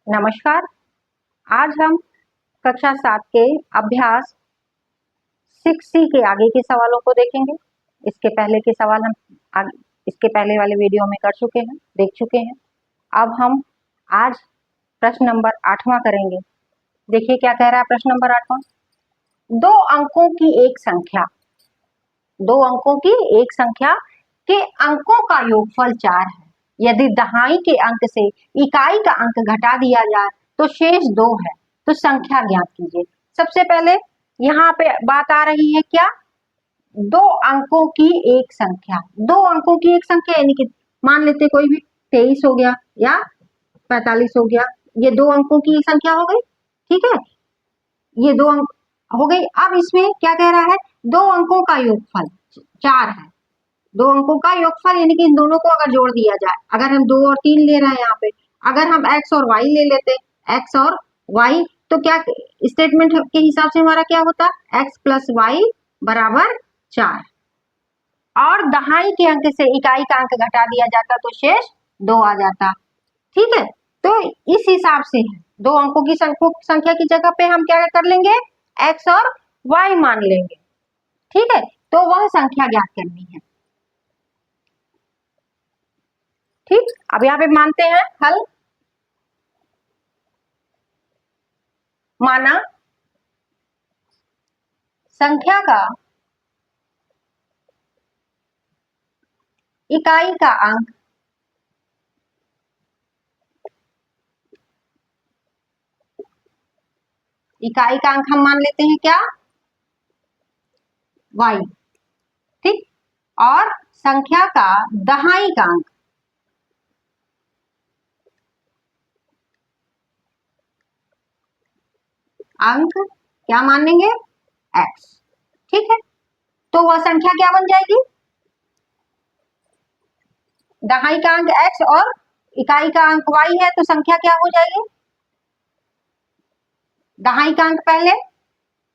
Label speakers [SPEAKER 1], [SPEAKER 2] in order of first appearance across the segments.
[SPEAKER 1] नमस्कार। आज हम कक्षा 7 के अभ्यास 6C के आगे के सवालों को देखेंगे। इसके पहले के सवाल हम इसके पहले वाले वीडियो में देख चुके हैं। अब हम आज प्रश्न नंबर 8वां करेंगे। देखिए क्या कह रहा है प्रश्न नंबर 8वां। दो अंकों की एक संख्या के अंकों का योगफल 4 है। यदि दहाई के अंक से इकाई का अंक घटा दिया जाए तो शेष 2 है, तो संख्या ज्ञात कीजिए। सबसे पहले यहाँ पे बात आ रही है क्या, दो अंकों की एक संख्या यानी कि मान लेते कोई भी 23 हो गया या 45 हो गया, ये दो अंकों की एक संख्या हो गई। ठीक है, ये दो अंक हो गई। अब इसमें क्या कह रहा है, दो अंकों का योगफल 4 है। दो अंकों का योगफल यानी कि इन दोनों को अगर जोड़ दिया जाए, अगर हम 2 और 3 ले रहे हैं यहाँ पे, अगर हम x और y ले लेते, x और y, तो क्या स्टेटमेंट के हिसाब से हमारा क्या होता, x प्लस y बराबर 4, और दहाई के अंक से इकाई का अंक घटा दिया जाता तो शेष 2 आ जाता। ठीक है, तो इस हिसाब से दो अंकों की संख्या की जगह पे हम क्या कर लेंगे, x और y मान लेंगे। ठीक है, तो वह संख्या ज्ञात करनी है। ठीक, अब यहाँ पे मानते हैं हल। माना संख्या का इकाई का अंक हम मान लेते हैं क्या, y। ठीक, और संख्या का दहाई का अंक क्या मानेंगे, x। ठीक है, तो वह संख्या क्या बन जाएगी, दहाई का अंक x और इकाई का अंक y है, तो संख्या क्या हो जाएगी, दहाई का अंक पहले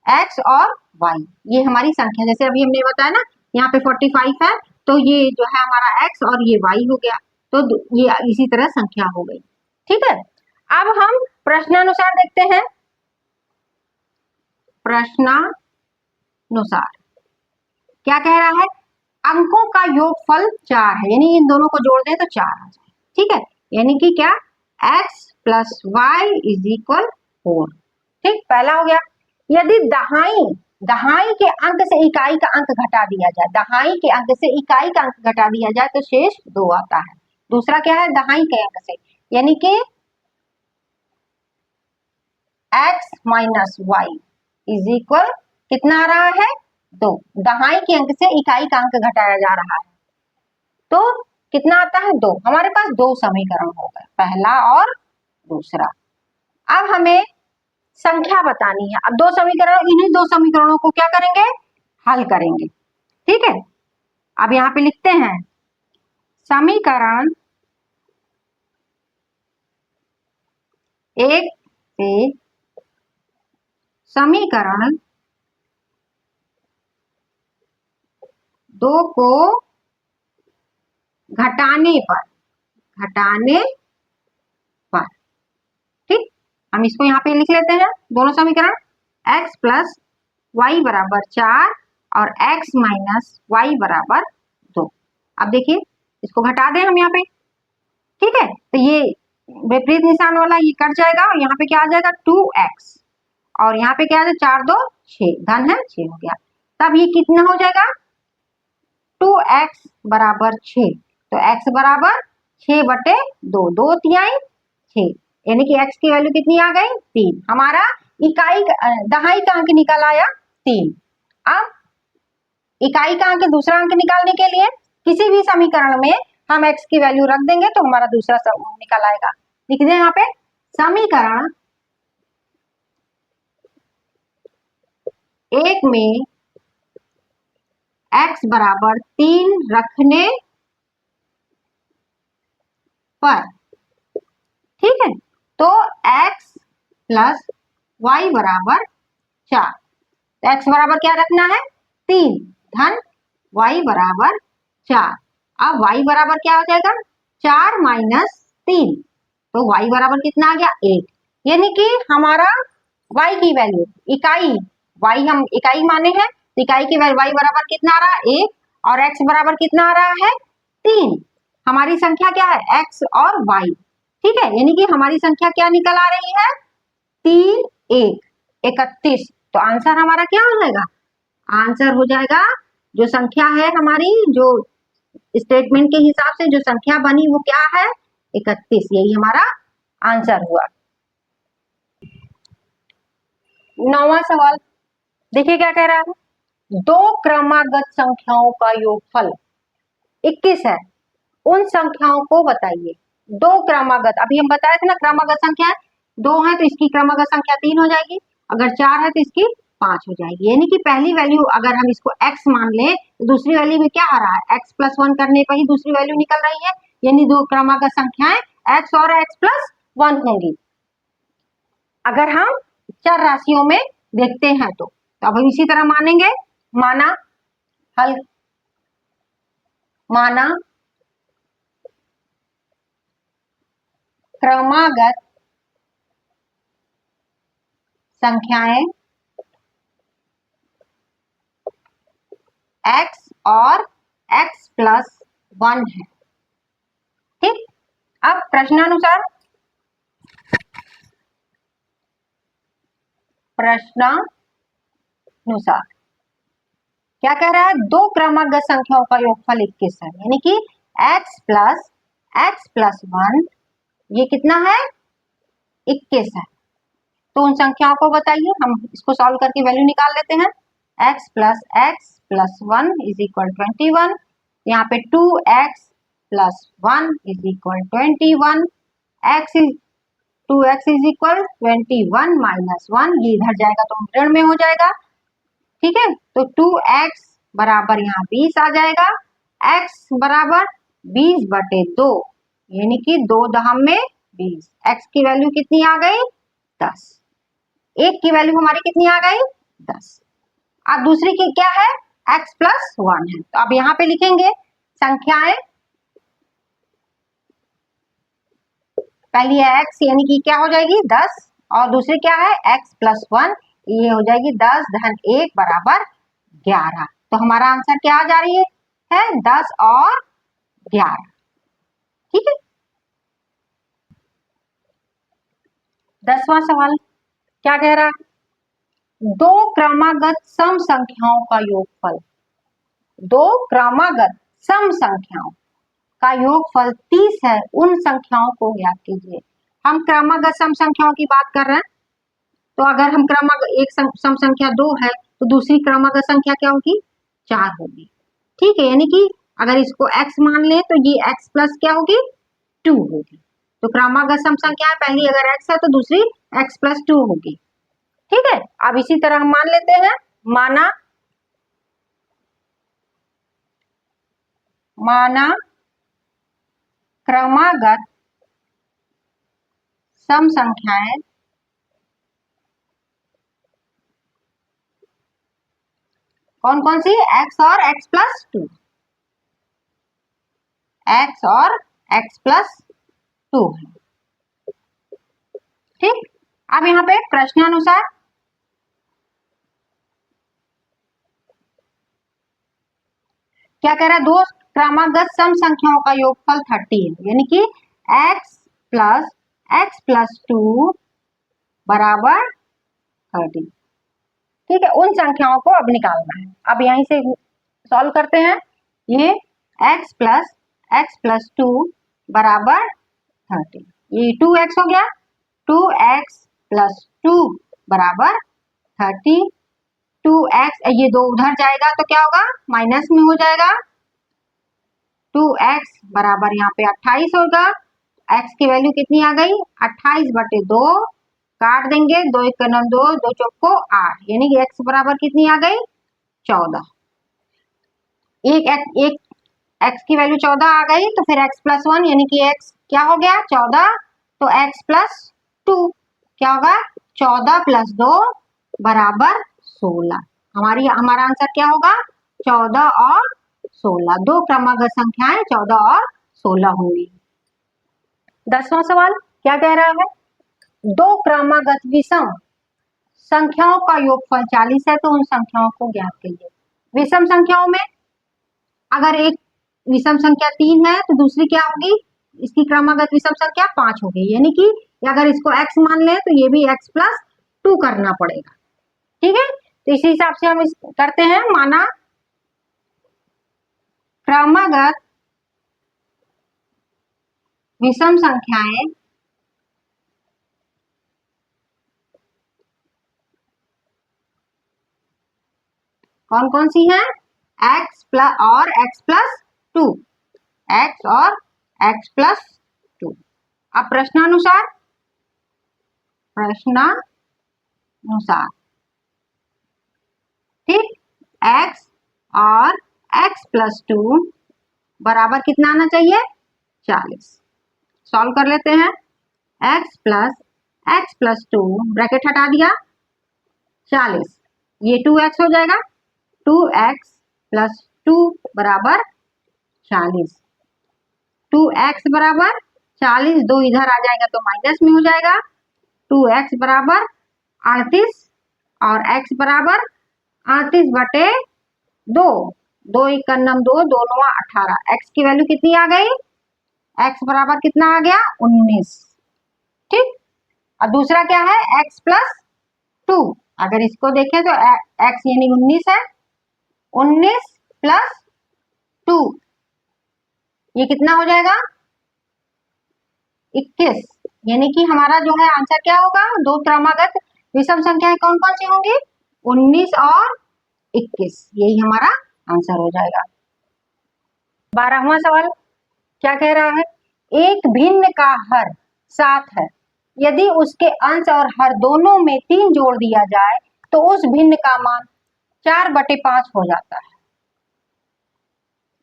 [SPEAKER 1] x और y, ये हमारी संख्या। जैसे अभी हमने बताया ना, यहाँ पे 45 है, तो ये जो है हमारा x और ये y हो गया, तो ये इसी तरह संख्या हो गई। ठीक है, अब हम प्रश्नानुसार देखते हैं। प्रश्नानुसार क्या कह रहा है, अंकों का योगफल 4 है, यानी इन दोनों को जोड़ दें तो 4 आ जाए। ठीक है, यानी कि क्या, x plus y is equal 4। ठीक, पहला हो गया। यदि दहाई के अंक से इकाई का अंक घटा दिया जाए, दहाई के अंक से इकाई का अंक घटा दिया जाए तो शेष 2 आता है। दूसरा क्या है, दहाई के अंक से, यानी कि x minus y is equal कितना आ रहा है, 2। दहाई के अंक से इकाई का अंक घटाया जा रहा है तो कितना आता है, 2। हमारे पास 2 समीकरण हो गए, पहला और दूसरा। अब हमें संख्या बतानी है। अब 2 समीकरण, इन्हीं 2 समीकरणों को क्या करेंगे, हल करेंगे। ठीक है, अब यहाँ पे लिखते हैं समीकरण 1 से समीकरण 2 को घटाने पर, ठीक, हम इसको यहाँ पे लिख लेते हैं दोनों समीकरण, x प्लस वाई बराबर 4 और x माइनस वाई बराबर 2। अब देखिए इसको घटा दें हम यहाँ पे। ठीक है, तो ये विपरीत निशान वाला ये कट जाएगा और यहाँ पे क्या आ जाएगा, 2x, और यहाँ पे क्या है, 4 2 6, धन है 6 हो गया। तब ये कितना हो जाएगा, 2x बराबर 6, तो x बराबर 6/2, 2 तिहाई 6, यानी कि x की वैल्यू कितनी आ गई, 3। हमारा दहाई का अंक निकल आया 3। अब इकाई का अंक, दूसरा अंक निकालने के लिए किसी भी समीकरण में हम x की वैल्यू रख देंगे तो हमारा दूसरा निकल आएगा। लिख दें यहाँ पे समीकरण 1 में x बराबर 3 रखने पर, ठीक है, तो x प्लस वाई बराबर 4, तो x बराबर क्या रखना है, 3, धन y बराबर 4। अब y बराबर क्या हो जाएगा, 4 माइनस 3, तो y बराबर कितना आ गया 1, यानी कि हमारा y की वैल्यू इकाई, y हम इकाई माने हैं तो इकाई की वैल्यू y बराबर कितना आ रहा है 1 और x बराबर कितना आ रहा है 3। हमारी संख्या क्या है x और y, ठीक है, यानी कि हमारी संख्या क्या निकल आ रही है 3 1 31। तो आंसर हमारा क्या हो जाएगा, आंसर हो जाएगा जो संख्या है हमारी, जो स्टेटमेंट के हिसाब से जो संख्या बनी वो क्या है 31, यही हमारा आंसर हुआ। 9वां सवाल देखिए क्या कह रहा है, दो क्रमागत संख्याओं का योगफल 21 है, उन संख्याओं को बताइए। दो क्रमागत, अभी हम बताए थे ना क्रमागत संख्या 2 है तो इसकी क्रमागत संख्या 3 हो जाएगी, अगर 4 है तो इसकी 5 हो जाएगी, यानी कि पहली वैल्यू अगर हम इसको x मान ले तो दूसरी वैल्यू में क्या आ रहा है x + 1 करने पर ही दूसरी वैल्यू निकल रही है, यानी दो क्रमागत संख्याएं x और x + 1 होंगी। अगर हम चर राशियों में देखते हैं तो अब हम इसी तरह मानेंगे, माना हल, माना क्रमागत संख्याएं x और x + 1 है, ठीक। अब प्रश्नानुसार क्या कह रहा है, दो क्रमागत संख्याओं का योगफल 21 है, यानी कि x + 1 ये कितना है 21 है। तो उन संख्याओं को बताइए, हम इसको सॉल्व करके वैल्यू निकाल लेते हैं। x + 1 = 21, यहाँ पे 2x + 1 = 21, 2x = 21 - 1, ये इधर जाएगा तो ऋण में हो जाएगा, ठीक है। तो 2x बराबर यहाँ 20 आ जाएगा, x बराबर 20/2, यानी कि 2 दहम में 20, x की वैल्यू कितनी आ गई 10, एक की वैल्यू हमारी कितनी आ गई 10। अब दूसरी की क्या है x + 1 है, तो अब यहाँ पे लिखेंगे संख्याएं, पहली है x यानी कि क्या हो जाएगी 10 और दूसरी क्या है x + 1, ये हो जाएगी 10 धन 1 बराबर 11। तो हमारा आंसर क्या आ जा रही है 10 और 11, ठीक है। 10वां सवाल क्या कह रहा है, दो क्रमागत सम संख्याओं का योगफल, दो क्रमागत सम संख्याओं का योगफल 30 है, उन संख्याओं को ज्ञात कीजिए। हम क्रमागत सम संख्याओं की बात कर रहे हैं, तो अगर हम क्रमागत एक सम संख्या 2 है तो दूसरी क्रमागत संख्या क्या होगी 4 होगी, ठीक है, यानी कि अगर इसको x मान ले तो ये x + क्या होगी 2 होगी। तो क्रमागत सम संख्या पहली अगर x है तो दूसरी x + 2 होगी, ठीक है। अब इसी तरह हम मान लेते हैं, माना क्रमागत सम संख्याएं कौन कौन सी x और x + 2, x और x + 2 है, ठीक। अब यहाँ पे प्रश्नानुसार क्या कह रहा है, दो क्रमागत सम संख्याओं का योगफल 30 है, यानी कि x + x + 2 बराबर 30, ठीक है। उन संख्याओं को अब निकालना है, अब यहीं से सॉल्व करते हैं, ये x + x + 2 बराबर 30, ये 2x हो गया, 2x + 2 बराबर 30, 2x ये 2 उधर जाएगा तो क्या होगा माइनस में हो जाएगा, 2x बराबर यहाँ पे 28 होगा, x की वैल्यू कितनी आ गई 28/2, काट देंगे 2 × 1 = 2, 2 × 4 = 8, यानी कि x बराबर कितनी आ गई 14, एक x की वैल्यू 14 आ गई, तो फिर x + 1 यानी कि x क्या हो गया 14, तो x + 2 क्या होगा 14 + 2 बराबर 16, हमारा आंसर क्या होगा 14 और 16, दो क्रमागत संख्याएं 14 और 16 होंगी। 10वां सवाल क्या कह रहा है, दो क्रमागत विषम संख्याओं का योगफल 40 है, तो उन संख्याओं को ज्ञात कीजिए। विषम संख्याओं में अगर एक विषम संख्या 3 है तो दूसरी क्या होगी, इसकी क्रमागत विषम संख्या 5 होगी, यानी कि अगर इसको x मान ले तो ये भी x प्लस 2 करना पड़ेगा। ठीक है, तो इसी हिसाब से हम करते हैं। माना क्रमागत विषम संख्याएं कौन कौन सी हैं, x प्लस और x प्लस 2, x और x प्लस 2। अब प्रश्नानुसार ठीक, x और x प्लस 2 बराबर कितना आना चाहिए, 40। सॉल्व कर लेते हैं। x प्लस 2 ब्रैकेट हटा दिया, 40, ये 2x हो जाएगा, 2x प्लस 2 बराबर 40, 2x बराबर 40, 2 इधर आ जाएगा तो माइनस में हो जाएगा, 2x बराबर 38 और x बराबर 38 बटे 2, 2 एक नम 2, 2 9 18, x की वैल्यू कितनी आ गई, x बराबर कितना आ गया, 19। ठीक, और दूसरा क्या है, x प्लस 2, अगर इसको देखें तो x यानी 19 है, 19 प्लस 2 ये कितना हो जाएगा, 21, यानी कि हमारा जो है आंसर क्या होगा, दो क्रमागत विषम संख्याएं कौन कौन सी होंगी, 19 और 21, यही हमारा आंसर हो जाएगा। 12वां सवाल क्या कह रहा है, एक भिन्न का हर 7 है, यदि उसके अंश और हर दोनों में 3 जोड़ दिया जाए तो उस भिन्न का मान 4/5 हो जाता है,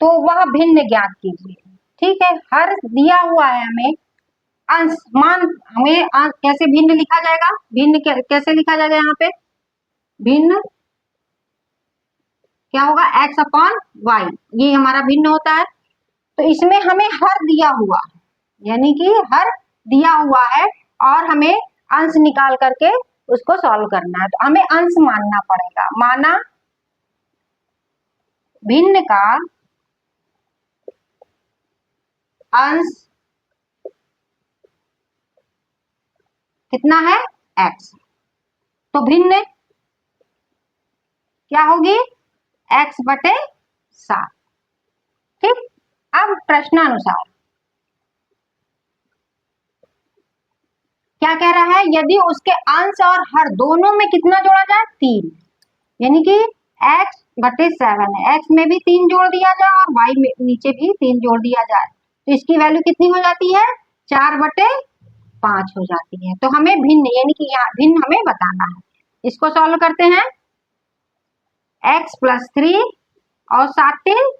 [SPEAKER 1] तो वह भिन्न ज्ञात कीजिए। ठीक है, हर दिया हुआ है हमें, अंश मान हमें कैसे भिन्न लिखा जाएगा, भिन्न कैसे लिखा जाएगा, यहाँ पे भिन्न क्या होगा, x अपॉन वाई, ये हमारा भिन्न होता है। तो इसमें हमें हर दिया हुआ, यानी कि हर दिया हुआ है और हमें अंश निकाल करके उसको सॉल्व करना है, तो हमें अंश मानना पड़ेगा। माना भिन्न का अंश कितना है, x, तो भिन्न क्या होगी, x बटे 7। ठीक, अब प्रश्नानुसार क्या कह रहा है, यदि उसके अंश और हर दोनों में कितना जोड़ा जाए, 3, यानी कि x बटे 7 है, x में भी 3 जोड़ दिया जाए और y में नीचे भी 3 जोड़ दिया जाए, तो इसकी वैल्यू कितनी हो जाती है, 4/5 हो जाती है। तो हमें भिन्न, यानी कि यहाँ भिन्न हमें बताना है। इसको सॉल्व करते हैं, x प्लस 3 और 7 3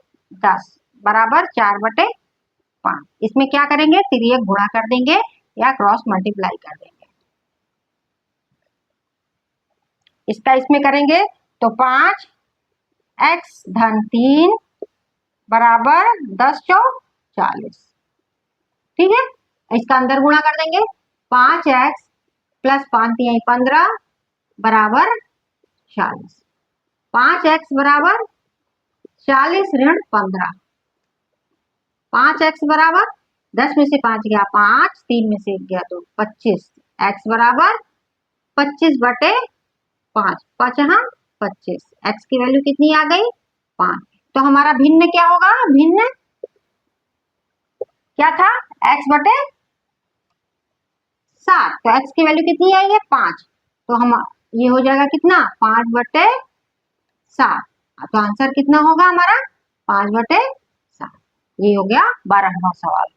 [SPEAKER 1] 10 बराबर 4/5। इसमें क्या करेंगे, तिर्यक गुणा कर देंगे या क्रॉस मल्टीप्लाई कर देंगे। इसका इसमें करेंगे तो 5x धन 3 बराबर 10 चौक 40। ठीक है, इसका अंदर गुणा कर देंगे, 5x प्लस 5 3 15 बराबर 40, 5x बराबर 40 ऋण 15, 5x बराबर 10 में से 5 गया 5, 3 में से 1 गया तो 25, x बराबर 25/5, 5 हाँ 25, x की वैल्यू कितनी आ गई, 5। तो हमारा भिन्न क्या होगा, भिन्न क्या था, x बटे 7, तो x की वैल्यू कितनी आई है, 5, तो हम ये हो जाएगा कितना, 5/7, तो आंसर कितना होगा हमारा, 5/7। ये हो गया 12वां सवाल।